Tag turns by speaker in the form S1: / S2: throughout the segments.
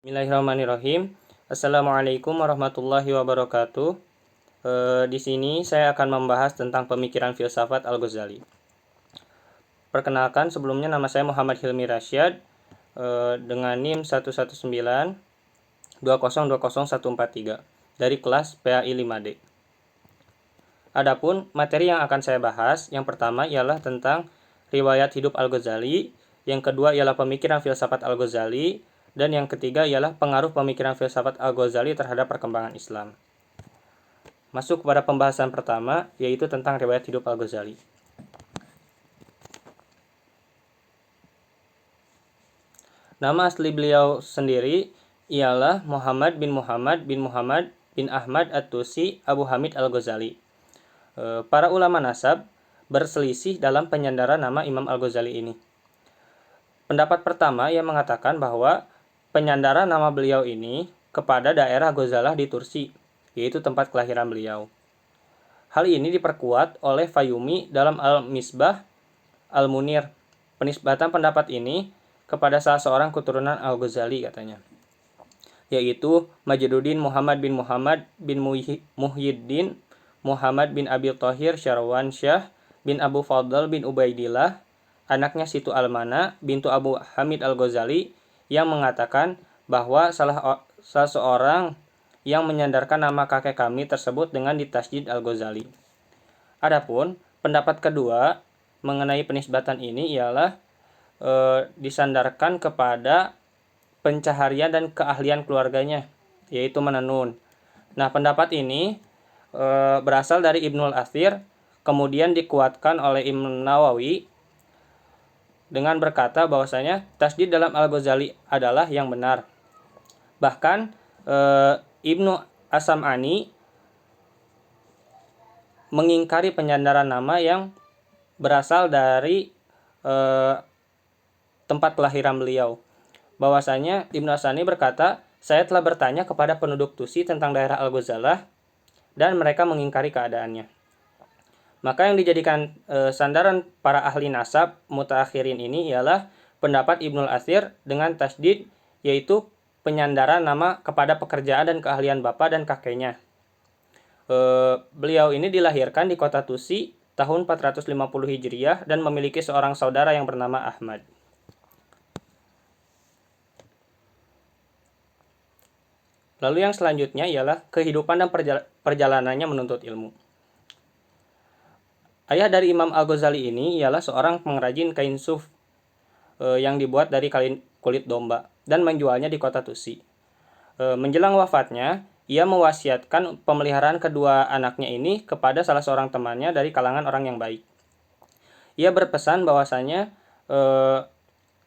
S1: Bismillahirrahmanirrahim. Assalamualaikum warahmatullahi wabarakatuh. Di sini saya akan membahas tentang pemikiran filsafat Al-Ghazali. Perkenalkan, sebelumnya nama saya Muhammad Hilmi Rasyad dengan NIM 11920200143 dari kelas PAI 5D. Adapun materi yang akan saya bahas, yang pertama ialah tentang riwayat hidup Al-Ghazali, yang kedua ialah pemikiran filsafat Al-Ghazali, dan yang ketiga ialah pengaruh pemikiran filsafat Al-Ghazali terhadap perkembangan Islam. Masuk kepada pembahasan pertama, yaitu tentang riwayat hidup Al-Ghazali. Nama asli beliau sendiri ialah Muhammad bin Ahmad At-Tusi Abu Hamid Al-Ghazali. Para ulama nasab berselisih dalam penyandaran nama Imam Al-Ghazali ini. Pendapat pertama yang mengatakan bahwa penyandaran nama beliau ini kepada daerah Ghozalah di Turki, yaitu tempat kelahiran beliau. Hal ini diperkuat oleh Fayumi dalam Al-Misbah Al-Munir. Penisbatan pendapat ini kepada salah seorang keturunan Al-Ghazali katanya, yaitu Majiduddin Muhammad bin Muhyiddin Muhammad bin Abi Thahir Syarwansyah bin Abu Fadl bin Ubaidillah, anaknya Situ Almana bintu Abu Hamid Al-Ghazali, yang mengatakan bahwa salah seorang yang menyandarkan nama kakek kami tersebut dengan ditasjid Al-Ghazali. Adapun pendapat kedua mengenai penisbatan ini ialah disandarkan kepada pencaharian dan keahlian keluarganya, yaitu menenun. Nah, pendapat ini berasal dari Ibnul Athir, kemudian dikuatkan oleh Imam Nawawi dengan berkata bahwasanya tasdid dalam Al-Ghazali adalah yang benar. Bahkan Ibnu As-Sam'ani mengingkari penyandaran nama yang berasal dari tempat kelahiran beliau. Bahwasanya Ibnu As-Sam'ani berkata, saya telah bertanya kepada penduduk Tusi tentang daerah Al-Ghazalah dan mereka mengingkari keadaannya. Maka yang dijadikan sandaran para ahli nasab mutaakhirin ini ialah pendapat Ibnul Athir dengan tasdid, yaitu penyandaran nama kepada pekerjaan dan keahlian bapak dan kakeknya. Beliau ini dilahirkan di kota Tusi tahun 450 Hijriah dan memiliki seorang saudara yang bernama Ahmad. Lalu yang selanjutnya ialah kehidupan dan perjalanannya menuntut ilmu. Ayah dari Imam Al-Ghazali ini ialah seorang pengrajin kain suf yang dibuat dari kulit domba dan menjualnya di kota Tusi. Menjelang wafatnya, ia mewasiatkan pemeliharaan kedua anaknya ini kepada salah seorang temannya dari kalangan orang yang baik. Ia berpesan bahwasanya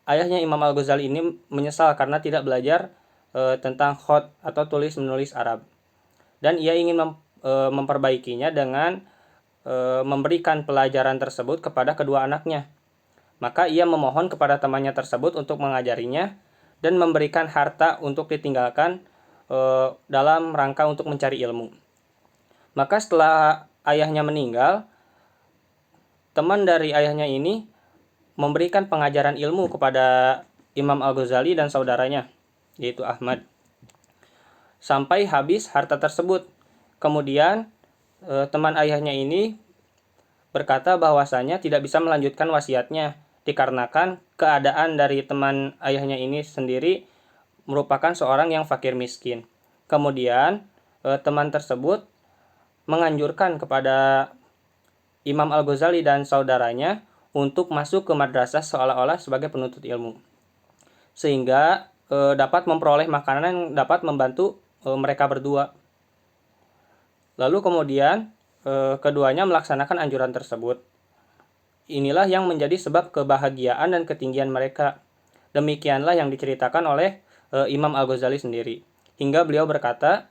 S1: ayahnya Imam Al-Ghazali ini menyesal karena tidak belajar tentang khat atau tulis-menulis Arab, dan ia ingin memperbaikinya dengan memberikan pelajaran tersebut kepada kedua anaknya. Maka ia memohon kepada temannya tersebut untuk mengajarinya dan memberikan harta untuk ditinggalkan dalam rangka untuk mencari ilmu. Maka setelah ayahnya meninggal, teman dari ayahnya ini memberikan pengajaran ilmu kepada Imam Al-Ghazali dan saudaranya, yaitu Ahmad, sampai habis harta tersebut. Kemudian teman ayahnya ini berkata bahwasanya tidak bisa melanjutkan wasiatnya dikarenakan keadaan dari teman ayahnya ini sendiri merupakan seorang yang fakir miskin. Kemudian teman tersebut menganjurkan kepada Imam Al-Ghazali dan saudaranya untuk masuk ke madrasah seolah-olah sebagai penuntut ilmu, sehingga dapat memperoleh makanan yang dapat membantu mereka berdua. Lalu kemudian keduanya melaksanakan anjuran tersebut. Inilah yang menjadi sebab kebahagiaan dan ketinggian mereka. Demikianlah yang diceritakan oleh Imam Al-Ghazali sendiri. Hingga beliau berkata,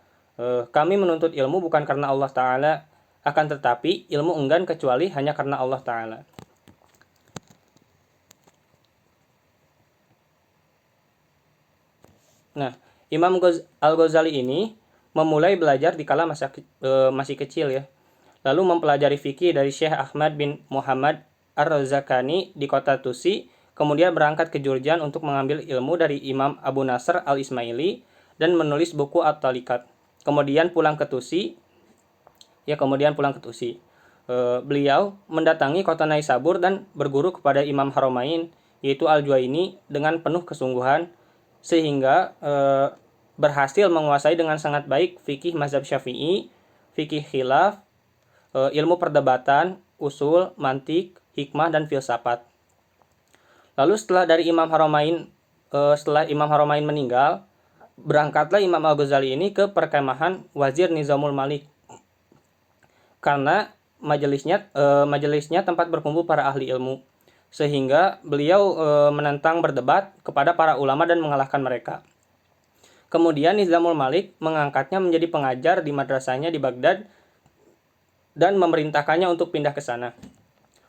S1: kami menuntut ilmu bukan karena Allah Ta'ala, akan tetapi ilmu enggan kecuali hanya karena Allah Ta'ala. Nah, Imam Al-Ghazali ini memulai belajar di kala masih kecil ya. Lalu mempelajari fikih dari Syekh Ahmad bin Muhammad Ar-Razakani di kota Tusi, kemudian berangkat ke Jurjan untuk mengambil ilmu dari Imam Abu Nasr al-Ismaili dan menulis buku At-Talikat. Kemudian pulang ke Tusi. Beliau mendatangi kota Naisabur dan berguru kepada Imam Haromain, yaitu Al-Juwaini, dengan penuh kesungguhan, sehingga berhasil menguasai dengan sangat baik fikih mazhab Syafi'i, fikih khilaf, ilmu perdebatan, usul, mantik, hikmah, dan filsafat. Lalu setelah Imam Haromain meninggal, berangkatlah Imam Al-Ghazali ini ke perkemahan Wazir Nizamul Malik, karena majelisnya tempat berkumpul para ahli ilmu, sehingga beliau menentang berdebat kepada para ulama dan mengalahkan mereka. Kemudian Nizamul Malik mengangkatnya menjadi pengajar di madrasahnya di Baghdad dan memerintahkannya untuk pindah ke sana.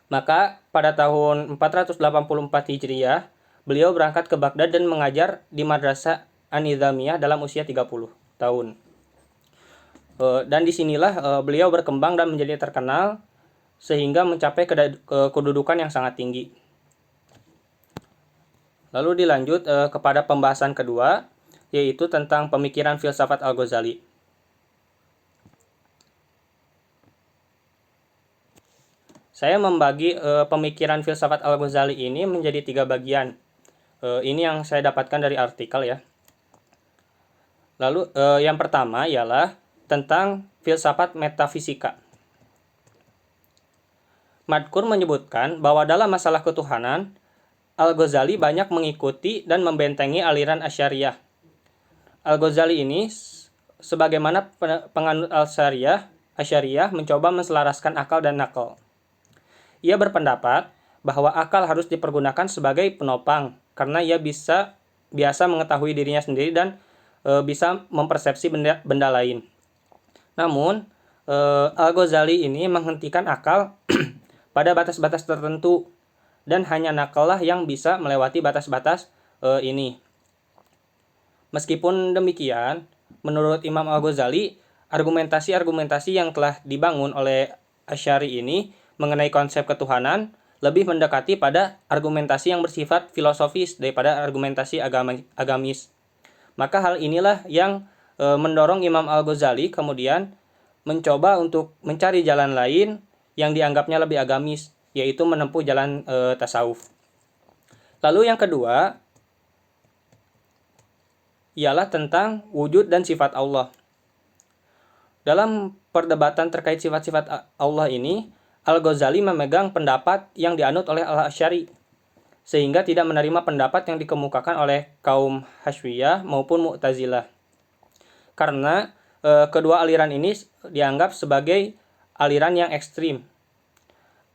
S1: Maka pada tahun 484 Hijriah, beliau berangkat ke Baghdad dan mengajar di Madrasah An-Nizamiyah dalam usia 30 tahun. Dan disinilah beliau berkembang dan menjadi terkenal sehingga mencapai kedudukan yang sangat tinggi. Lalu dilanjut kepada pembahasan kedua, yaitu tentang pemikiran filsafat Al-Ghazali. Saya membagi pemikiran filsafat Al-Ghazali ini menjadi 3 bagian. Ini yang saya dapatkan dari artikel ya. Lalu yang pertama ialah tentang filsafat metafisika. Madkur menyebutkan bahwa dalam masalah ketuhanan, Al-Ghazali banyak mengikuti dan membentengi aliran Asy'ariyah. Al-Ghazali ini sebagaimana penganut Asy'ariyah mencoba menselaraskan akal dan nakal. Ia berpendapat bahwa akal harus dipergunakan sebagai penopang karena ia biasa mengetahui dirinya sendiri dan bisa mempersepsi benda lain. Namun, Al-Ghazali ini menghentikan akal pada batas-batas tertentu dan hanya nakallah yang bisa melewati batas-batas ini. Meskipun demikian, menurut Imam Al-Ghazali, argumentasi-argumentasi yang telah dibangun oleh Asy'ari ini mengenai konsep ketuhanan lebih mendekati pada argumentasi yang bersifat filosofis daripada argumentasi agamis. Maka hal inilah yang mendorong Imam Al-Ghazali kemudian mencoba untuk mencari jalan lain yang dianggapnya lebih agamis, yaitu menempuh jalan tasawuf. Lalu yang kedua ialah tentang wujud dan sifat Allah. Dalam perdebatan terkait sifat-sifat Allah ini, Al-Ghazali memegang pendapat yang dianut oleh Al-Asy'ari, sehingga tidak menerima pendapat yang dikemukakan oleh kaum Hasy'iyah maupun Mu'tazilah. Karena kedua aliran ini dianggap sebagai aliran yang ekstrim.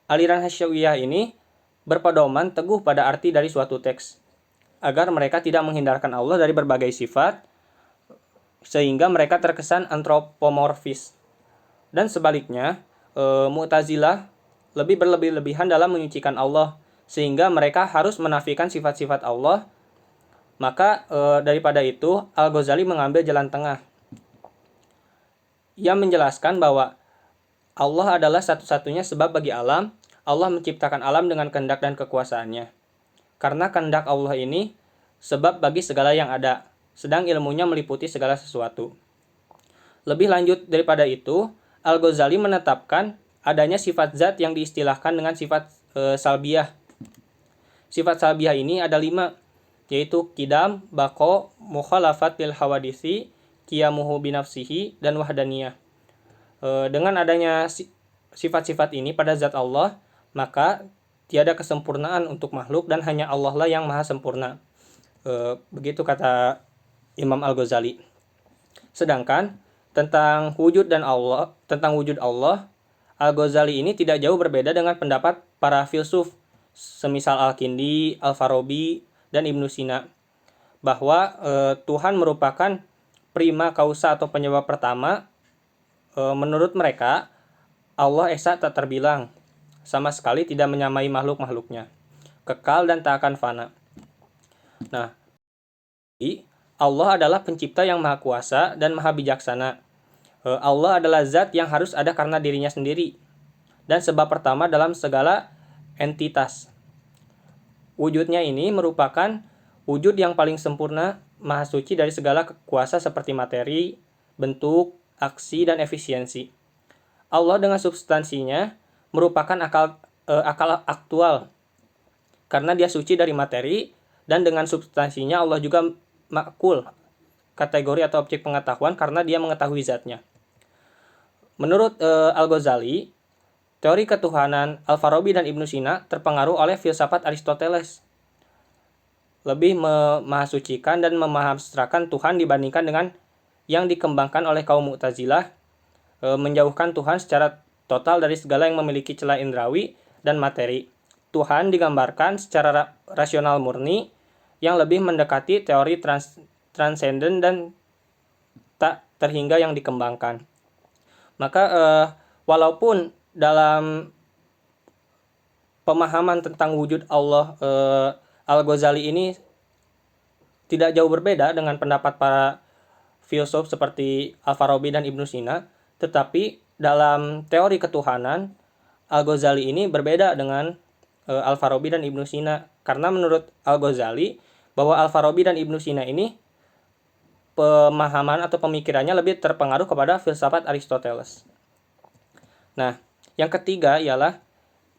S1: Aliran Hasy'iyah ini berpedoman teguh pada arti dari suatu teks, agar mereka tidak menghindarkan Allah dari berbagai sifat, sehingga mereka terkesan antropomorfis. Dan sebaliknya, Mu'tazilah lebih berlebih-lebihan dalam menyucikan Allah, sehingga mereka harus menafikan sifat-sifat Allah. Maka daripada itu, Al-Ghazali mengambil jalan tengah. Ia menjelaskan bahwa Allah adalah satu-satunya sebab bagi alam. Allah menciptakan alam dengan kehendak dan kekuasaannya. Karena kehendak Allah ini sebab bagi segala yang ada, sedang ilmunya meliputi segala sesuatu. Lebih lanjut daripada itu, Al-Ghazali menetapkan adanya sifat zat yang diistilahkan dengan sifat salbiyah. Sifat salbiyah ini ada 5, yaitu qidam, baqo, mukhalafat lil hawadisi, qiyamuhu binafsihi, dan wahdaniyah. Dengan adanya sifat-sifat ini pada zat Allah, maka tiada kesempurnaan untuk makhluk dan hanya Allah lah yang maha sempurna. Begitu kata Imam Al-Ghazali. Sedangkan tentang wujud Allah, Al-Ghazali ini tidak jauh berbeda dengan pendapat para filsuf semisal Al-Kindi, Al-Farabi, dan Ibnu Sina, bahwa Tuhan merupakan prima causa atau penyebab pertama. Menurut mereka, Allah esa tak terbilang, sama sekali tidak menyamai makhluk-makhluknya, kekal dan tak akan fana. Nah, Allah adalah pencipta yang maha kuasa dan maha bijaksana. Allah adalah zat yang harus ada karena dirinya sendiri dan sebab pertama dalam segala entitas. Wujudnya ini merupakan wujud yang paling sempurna, maha suci dari segala kuasa seperti materi, bentuk, aksi, dan efisiensi. Allah dengan substansinya merupakan akal aktual karena dia suci dari materi, dan dengan substansinya Allah juga makul, kategori atau objek pengetahuan karena dia mengetahui zatnya. Menurut Al-Ghazali, teori ketuhanan Al-Farabi dan Ibnu Sina terpengaruh oleh filsafat Aristoteles. Lebih memahasucikan dan memahabstrakan Tuhan dibandingkan dengan yang dikembangkan oleh kaum Mu'tazilah, menjauhkan Tuhan secara total dari segala yang memiliki celah indrawi dan materi. Tuhan digambarkan secara rasional murni yang lebih mendekati teori transenden dan tak terhingga yang dikembangkan. Maka walaupun dalam pemahaman tentang wujud Allah Al-Ghazali ini tidak jauh berbeda dengan pendapat para filsuf seperti Al-Farabi dan Ibnu Sina, tetapi dalam teori ketuhanan Al-Ghazali ini berbeda dengan Al-Farabi dan Ibnu Sina, karena menurut Al-Ghazali bahwa Al-Farabi dan Ibnu Sina ini pemahaman atau pemikirannya lebih terpengaruh kepada filsafat Aristoteles. Nah, yang ketiga ialah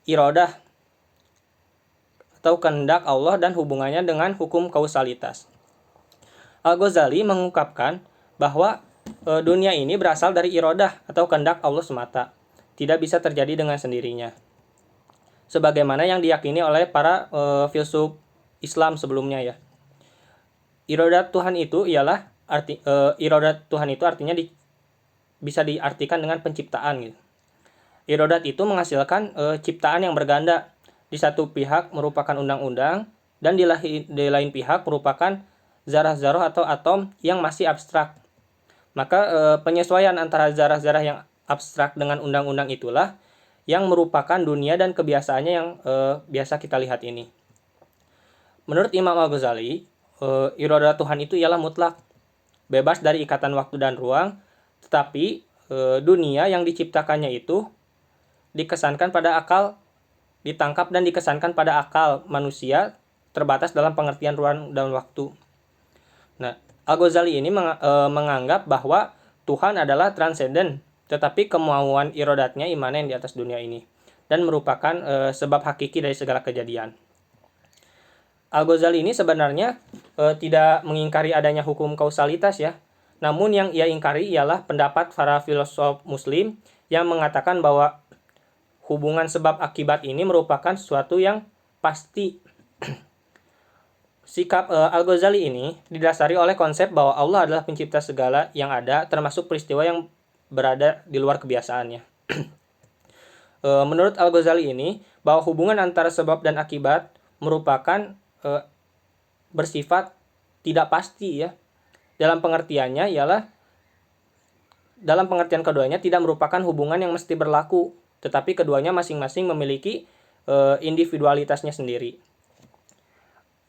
S1: iradah atau kehendak Allah dan hubungannya dengan hukum kausalitas. Al-Ghazali mengungkapkan bahwa dunia ini berasal dari iradah atau kehendak Allah semata, tidak bisa terjadi dengan sendirinya. Sebagaimana yang diyakini oleh para filsuf Islam sebelumnya ya. Iradat Tuhan itu ialah iradat Tuhan itu artinya bisa diartikan dengan penciptaan gitu. Iradat itu menghasilkan ciptaan yang berganda. Di satu pihak merupakan undang-undang dan di lain pihak merupakan zarah-zarah atau atom yang masih abstrak. Maka penyesuaian antara zarah-zarah yang abstrak dengan undang-undang itulah yang merupakan dunia dan kebiasaannya yang biasa kita lihat ini. Menurut Imam Al-Ghazali, iradah Tuhan itu ialah mutlak, bebas dari ikatan waktu dan ruang, tetapi dunia yang diciptakannya itu dikesankan pada akal, ditangkap dan dikesankan pada akal manusia, terbatas dalam pengertian ruang dan waktu. Nah, Al-Ghazali ini menganggap bahwa Tuhan adalah transenden, tetapi kemauan iradatnya imanen di atas dunia ini, dan merupakan sebab hakiki dari segala kejadian. Al-Ghazali ini sebenarnya tidak mengingkari adanya hukum kausalitas ya. Namun yang ia ingkari ialah pendapat para filosof muslim yang mengatakan bahwa hubungan sebab akibat ini merupakan sesuatu yang pasti. Sikap Al-Ghazali ini didasari oleh konsep bahwa Allah adalah pencipta segala yang ada, termasuk peristiwa yang berada di luar kebiasaannya. Menurut Al-Ghazali ini, bahwa hubungan antara sebab dan akibat merupakan bersifat tidak pasti ya. Dalam pengertiannya ialah dalam pengertian keduanya tidak merupakan hubungan yang mesti berlaku, tetapi keduanya masing-masing memiliki individualitasnya sendiri.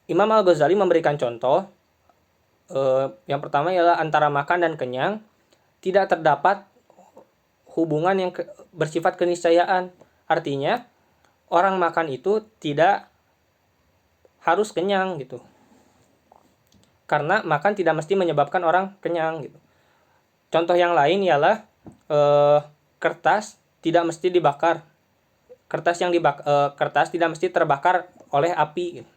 S1: Imam Al-Ghazali memberikan contoh. Yang pertama ialah antara makan dan kenyang tidak terdapat hubungan yang bersifat keniscayaan. Artinya orang makan itu tidak harus kenyang gitu. Karena makan tidak mesti menyebabkan orang kenyang gitu. Contoh yang lain ialah kertas tidak mesti dibakar. Kertas tidak mesti terbakar oleh api gitu.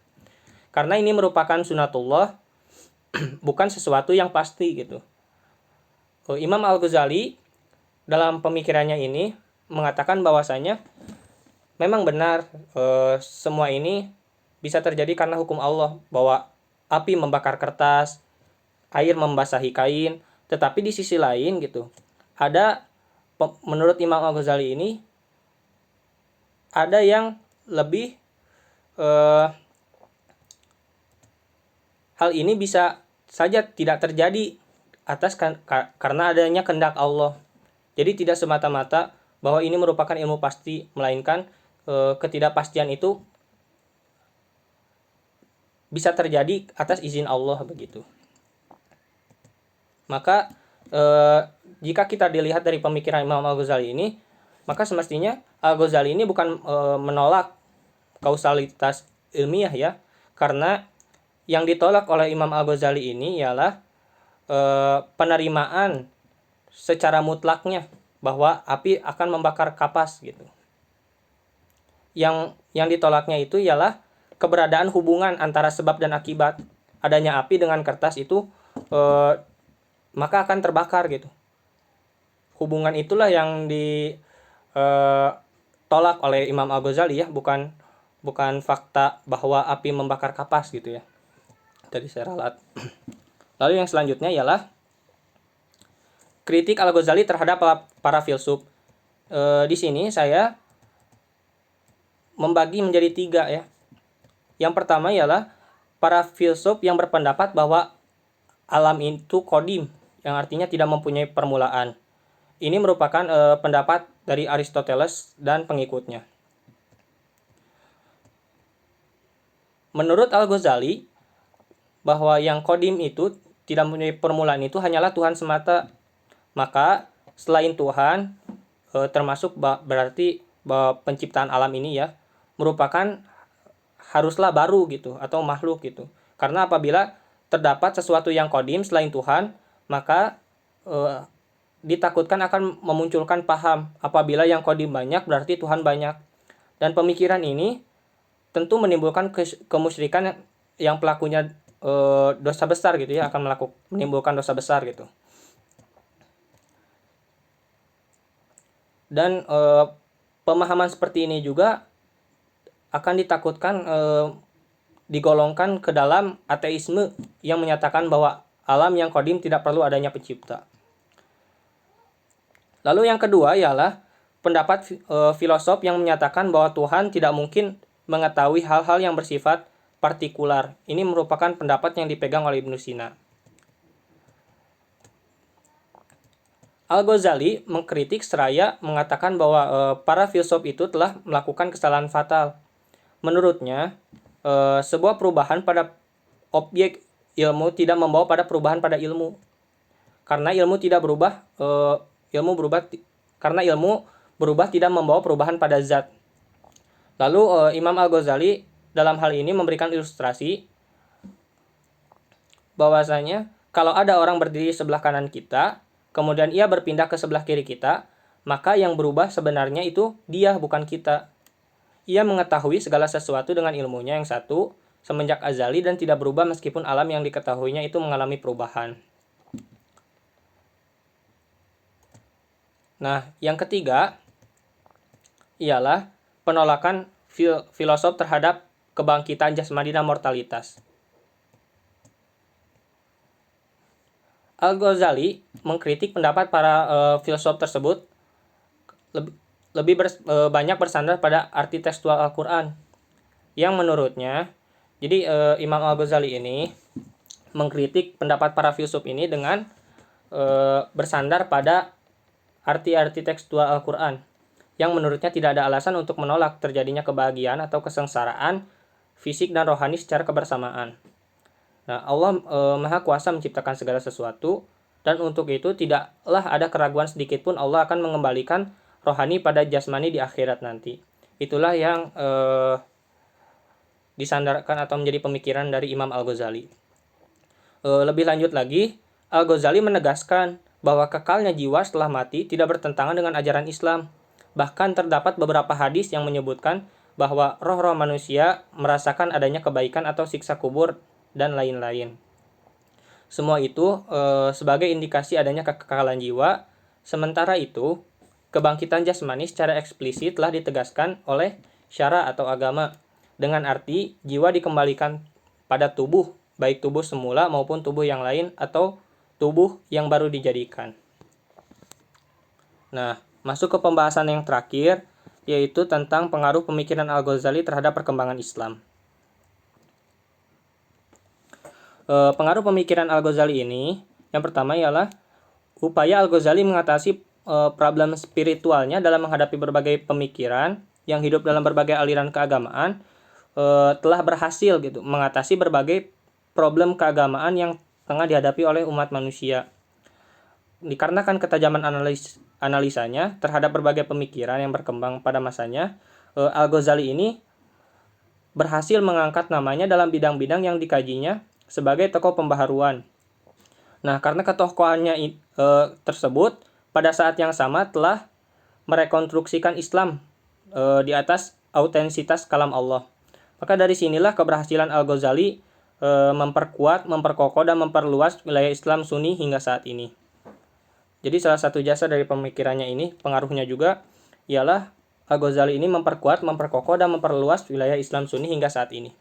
S1: Karena ini merupakan sunatullah, bukan sesuatu yang pasti gitu. Imam Al-Ghazali dalam pemikirannya ini mengatakan bahwasanya memang benar semua ini bisa terjadi karena hukum Allah, bahwa api membakar kertas, air membasahi kain, tetapi di sisi lain gitu, ada menurut Imam Al-Ghazali ini ada yang lebih hal ini bisa saja tidak terjadi karena adanya kehendak Allah. Jadi tidak semata-mata bahwa ini merupakan ilmu pasti, melainkan ketidakpastian itu bisa terjadi atas izin Allah begitu. Maka jika kita dilihat dari pemikiran Imam Al-Ghazali ini, maka semestinya Al-Ghazali ini bukan menolak kausalitas ilmiah ya, karena yang ditolak oleh Imam Al-Ghazali ini ialah penerimaan secara mutlaknya bahwa api akan membakar kapas gitu. Yang ditolaknya itu ialah keberadaan hubungan antara sebab dan akibat. Adanya api dengan kertas itu maka akan terbakar gitu. Hubungan itulah yang ditolak oleh Imam Al-Ghazali ya, bukan fakta bahwa api membakar kapas gitu ya. Dari seralat. Lalu yang selanjutnya ialah kritik Al-Ghazali terhadap para filsuf. Di sini saya membagi menjadi 3 ya. Yang pertama ialah para filsuf yang berpendapat bahwa alam itu kodim, yang artinya tidak mempunyai permulaan. Ini merupakan pendapat dari Aristoteles dan pengikutnya. Menurut Al-Ghazali, bahwa yang kodim itu tidak mempunyai permulaan itu hanyalah Tuhan semata. Maka selain Tuhan, termasuk berarti bahwa penciptaan alam ini ya, merupakan haruslah baru gitu atau makhluk gitu. Karena apabila terdapat sesuatu yang kodim selain Tuhan, maka ditakutkan akan memunculkan paham apabila yang kodim banyak berarti Tuhan banyak. Dan pemikiran ini tentu menimbulkan kemusyrikan yang pelakunya dosa besar gitu ya, akan menimbulkan dosa besar gitu. Dan pemahaman seperti ini juga akan ditakutkan digolongkan ke dalam ateisme yang menyatakan bahwa alam yang kodim tidak perlu adanya pencipta. Lalu yang kedua ialah pendapat filosof yang menyatakan bahwa Tuhan tidak mungkin mengetahui hal-hal yang bersifat partikular. Ini merupakan pendapat yang dipegang oleh Ibnu Sina. Al-Ghazali mengkritik seraya mengatakan bahwa para filsuf itu telah melakukan kesalahan fatal. Menurutnya, sebuah perubahan pada objek ilmu tidak membawa pada perubahan pada ilmu. Karena ilmu tidak berubah, karena ilmu berubah tidak membawa perubahan pada zat. Lalu Imam Al-Ghazali dalam hal ini memberikan ilustrasi bahwasanya kalau ada orang berdiri sebelah kanan kita, kemudian ia berpindah ke sebelah kiri kita, maka yang berubah sebenarnya itu dia, bukan kita. Ia mengetahui segala sesuatu dengan ilmunya yang satu, semenjak azali dan tidak berubah meskipun alam yang diketahuinya itu mengalami perubahan. Nah, yang ketiga ialah penolakan filosof terhadap kebangkitan jasmani dan mortalitas. Al-Ghazali mengkritik pendapat para filsuf tersebut banyak bersandar pada arti tekstual Al-Quran yang menurutnya, jadi Imam Al-Ghazali ini mengkritik pendapat para filsuf ini dengan bersandar pada arti-arti tekstual Al-Quran yang menurutnya tidak ada alasan untuk menolak terjadinya kebahagiaan atau kesengsaraan fisik dan rohani secara kebersamaan. Nah, Allah Maha Kuasa menciptakan segala sesuatu, dan untuk itu tidaklah ada keraguan sedikit pun Allah akan mengembalikan rohani pada jasmani di akhirat nanti. Itulah yang disandarkan atau menjadi pemikiran dari Imam Al-Ghazali. Lebih lanjut lagi, Al-Ghazali menegaskan bahwa kekalnya jiwa setelah mati tidak bertentangan dengan ajaran Islam. Bahkan terdapat beberapa hadis yang menyebutkan bahwa roh-roh manusia merasakan adanya kebaikan atau siksa kubur dan lain-lain. Semua itu sebagai indikasi adanya kekekalan jiwa. Sementara itu, kebangkitan jasmani secara eksplisit telah ditegaskan oleh syara atau agama dengan arti jiwa dikembalikan pada tubuh, baik tubuh semula maupun tubuh yang lain atau tubuh yang baru dijadikan. Nah, masuk ke pembahasan yang terakhir, yaitu tentang pengaruh pemikiran Al-Ghazali terhadap perkembangan Islam. Pengaruh pemikiran Al-Ghazali ini, yang pertama ialah upaya Al-Ghazali mengatasi problem spiritualnya dalam menghadapi berbagai pemikiran yang hidup dalam berbagai aliran keagamaan, telah berhasil gitu mengatasi berbagai problem keagamaan yang tengah dihadapi oleh umat manusia. Dikarenakan ketajaman analisanya terhadap berbagai pemikiran yang berkembang pada masanya, Al-Ghazali ini berhasil mengangkat namanya dalam bidang-bidang yang dikajinya sebagai tokoh pembaharuan. Nah, karena ketokohannya tersebut pada saat yang sama telah merekonstruksikan Islam di atas autentisitas kalam Allah. Maka dari sinilah keberhasilan Al-Ghazali memperkuat, memperkokoh, dan memperluas wilayah Islam Sunni hingga saat ini. Jadi salah satu jasa dari pemikirannya ini, pengaruhnya juga, ialah Al-Ghazali ini memperkuat, memperkokoh, dan memperluas wilayah Islam Sunni hingga saat ini.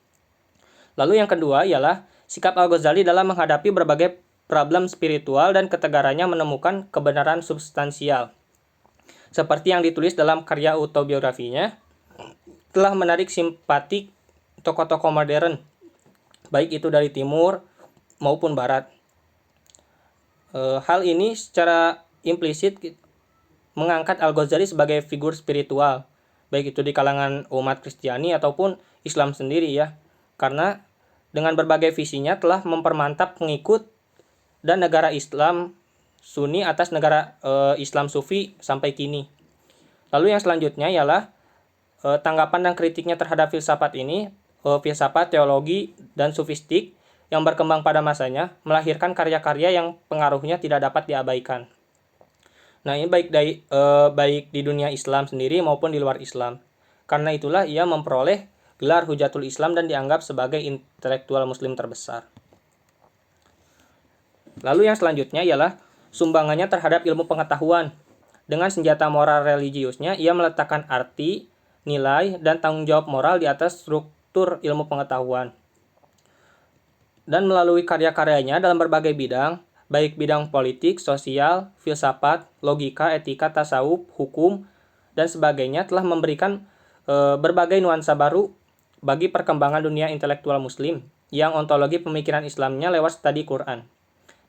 S1: Lalu yang kedua ialah sikap Al-Ghazali dalam menghadapi berbagai problem spiritual dan ketegarannya menemukan kebenaran substansial. Seperti yang ditulis dalam karya autobiografinya, telah menarik simpati tokoh-tokoh modern, baik itu dari timur maupun barat. Hal ini secara implisit mengangkat Al-Ghazali sebagai figur spiritual, baik itu di kalangan umat Kristiani ataupun Islam sendiri ya. Karena dengan berbagai visinya telah mempermantap pengikut dan negara Islam Sunni atas negara Islam Sufi sampai kini. Lalu yang selanjutnya ialah tanggapan dan kritiknya terhadap filsafat ini, filsafat, teologi, dan sufistik yang berkembang pada masanya melahirkan karya-karya yang pengaruhnya tidak dapat diabaikan. Nah, ini baik di dunia Islam sendiri maupun di luar Islam. Karena itulah ia memperoleh gelar Hujatul Islam dan dianggap sebagai intelektual muslim terbesar. Lalu yang selanjutnya ialah sumbangannya terhadap ilmu pengetahuan. Dengan senjata moral religiusnya, ia meletakkan arti, nilai, dan tanggung jawab moral di atas struktur ilmu pengetahuan. Dan melalui karya-karyanya dalam berbagai bidang, baik bidang politik, sosial, filsafat, logika, etika, tasawuf, hukum, dan sebagainya, telah memberikan berbagai nuansa baru bagi perkembangan dunia intelektual muslim yang ontologi pemikiran Islamnya lewat studi Quran,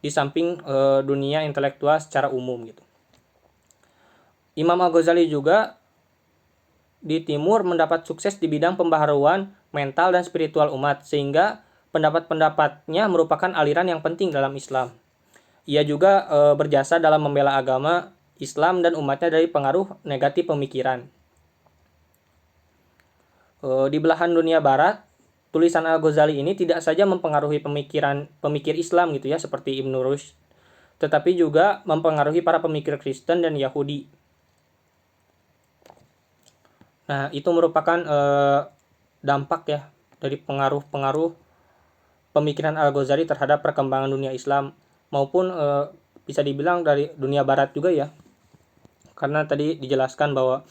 S1: di samping dunia intelektual secara umum gitu. Imam Al-Ghazali juga di timur mendapat sukses di bidang pembaharuan mental dan spiritual umat, sehingga pendapat-pendapatnya merupakan aliran yang penting dalam Islam. Ia juga berjasa dalam membela agama Islam dan umatnya dari pengaruh negatif pemikiran. Di belahan dunia barat, tulisan Al-Ghazali ini tidak saja mempengaruhi pemikir Islam gitu ya, seperti Ibn Rushd, tetapi juga mempengaruhi para pemikir Kristen dan Yahudi. Nah, itu merupakan dampak ya dari pengaruh-pengaruh pemikiran Al-Ghazali terhadap perkembangan dunia Islam maupun bisa dibilang dari dunia barat juga ya. Karena tadi dijelaskan bahwa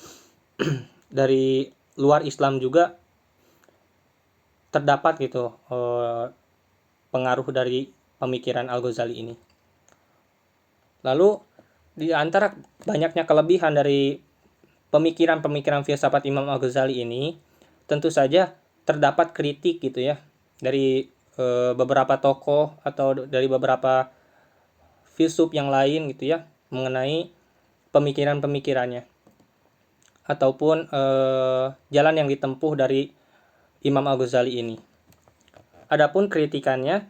S1: dari luar Islam juga terdapat gitu pengaruh dari pemikiran Al-Ghazali ini. Lalu di antara banyaknya kelebihan dari pemikiran-pemikiran filsafat Imam Al-Ghazali ini, tentu saja terdapat kritik gitu ya dari beberapa tokoh atau dari beberapa filsuf yang lain gitu ya mengenai pemikiran-pemikirannya ataupun jalan yang ditempuh dari Imam Al-Ghazali ini. Adapun kritikannya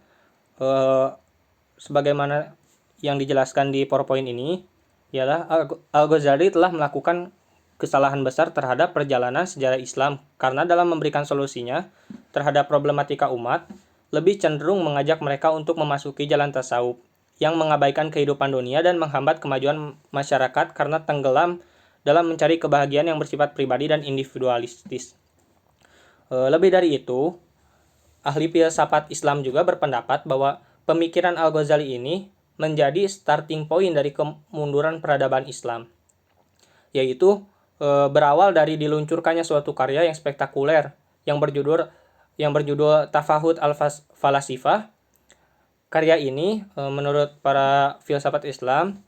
S1: sebagaimana yang dijelaskan di PowerPoint ini ialah Al-Ghazali telah melakukan kesalahan besar terhadap perjalanan sejarah Islam karena dalam memberikan solusinya terhadap problematika umat lebih cenderung mengajak mereka untuk memasuki jalan tasawuf yang mengabaikan kehidupan dunia dan menghambat kemajuan masyarakat karena tenggelam dalam mencari kebahagiaan yang bersifat pribadi dan individualistis. Lebih dari itu, ahli filsafat Islam juga berpendapat bahwa pemikiran Al-Ghazali ini menjadi starting point dari kemunduran peradaban Islam, yaitu berawal dari diluncurkannya suatu karya yang spektakuler yang berjudul Tafahud al-Falasifah. Karya ini menurut para filsafat Islam,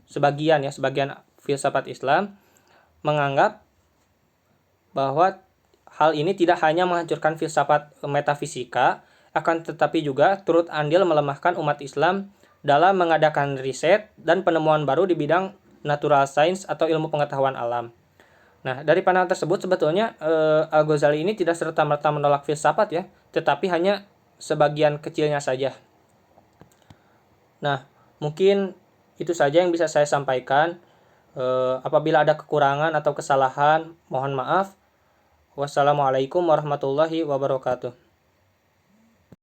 S1: sebagian filsafat Islam menganggap bahwa hal ini tidak hanya menghancurkan filsafat metafisika, akan tetapi juga turut andil melemahkan umat Islam dalam mengadakan riset dan penemuan baru di bidang natural science atau ilmu pengetahuan alam. Nah, dari pandangan tersebut sebetulnya Al-Ghazali ini tidak serta-merta menolak filsafat ya, tetapi hanya sebagian kecilnya saja. Nah, mungkin itu saja yang bisa saya sampaikan. Apabila ada kekurangan atau kesalahan, mohon maaf. Wassalamualaikum warahmatullahi wabarakatuh.